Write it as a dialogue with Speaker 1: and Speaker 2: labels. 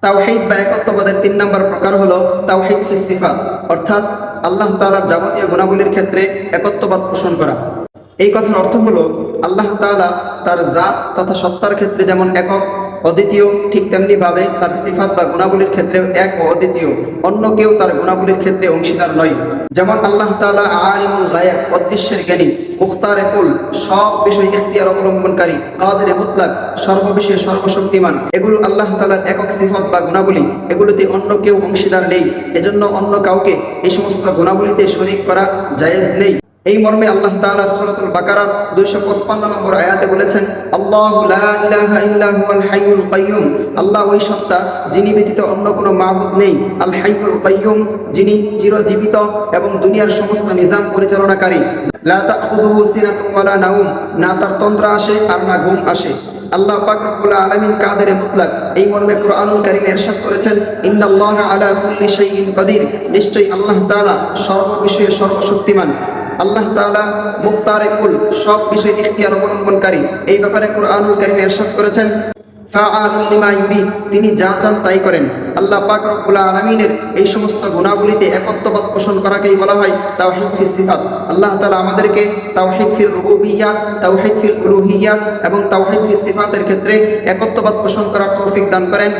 Speaker 1: তাওহীদ বা একত্ববাদের 3 নম্বর প্রকার হলো তাওহীদ ফি সিফাত, অর্থাৎ আল্লাহ তাআলার যাবতীয় গুণাবলীর ক্ষেত্রে একত্ববাদ পোষণ করা। এই কথার অর্থ হলো আল্লাহ তাআলা তার জাত তথা সত্তার ক্ষেত্রে যেমন একক অদ্বিতীয়, ঠিক তেমনি ভাবে তার সিফাত বা গুণাবলীর ক্ষেত্রে এক ও অদ্বিতীয়, অন্য কেউ তার গুণাবলীর ক্ষেত্রে অংশীদার নয়। যেমন আল্লাহ তাআলা আলিমুল গায়ব, অদৃশ্যের জ্ঞানী, মুখতারে কুল, সব বিষয় ইখতিয়ার অবলম্বনকারী, কাদের মুতলাক, সর্ববিষয়ে সর্বশক্তিমান। এগুলো আল্লাহ তাআলার একক সিফাত বা গুণাবলী, এগুলোতে অন্য কেউ অংশীদার নেই। এজন্য অন্য কাউকে এই সমস্ত গুণাবলীতে শরীক করা জায়েজ নেই। এই মর্মে আল্লাহ তাআলা সূরাতুল বাকারার 255 নম্বর আয়াতে বলেছেন, আল্লাহু লা ইলাহা ইল্লা হুয়াল হাইয়ুল কাইয়্যুম, আল্লাহ ওই সত্তা যিনি ব্যতীত অন্য কোনো মাবুদ নেই, আল হাইয়ুল কাইয়্যুম, যিনি চিরজীবিত এবং দুনিয়ার সমস্ত নিজাম পরিচালনাকারী। লা তাখুযুহু সিনাতুন ওয়ালা নাওম, না তার তন্দ্রা আসে আর না ঘুম আসে। আল্লাহ পাক রব্বুল আলামিন কাদের মুতলাক, এই মর্মে কুরআনুল কারীমে ইরশাদ করেছেন, ইন্নাল্লাহা আলা কুল্লি শাইইন কাদির, নিশ্চয়ই আল্লাহ তাআলা সর্ববিষয়ে সর্বশক্তিমান। আল্লাহ তাআলা মুখতারে কুল, সব বিষয় ইখতিয়ার অবলম্বনকারী। এই ব্যাপারে কুরআনুল কারীমে ইরশাদ করেছেন, ফাআলুল লিমা ইউরিদ, তিনি যা চান তাই করেন। আল্লাহ পাক রব্বুল আলামিনের এই সমস্ত গুণাবলীতে একত্ববাদ পোষণ করাকেই বলা হয় তাওহীদ ফিস সিফাত। আল্লাহ তাআলা আমাদেরকে তাওহীদ ফিল রুবুবিয়্যাত, তাওহীদ ফিল উলুহিয়্যাত এবং তাওহীদ ফিস সিফাতের ক্ষেত্রে একত্ববাদ পোষণ করার তৌফিক দান করেন।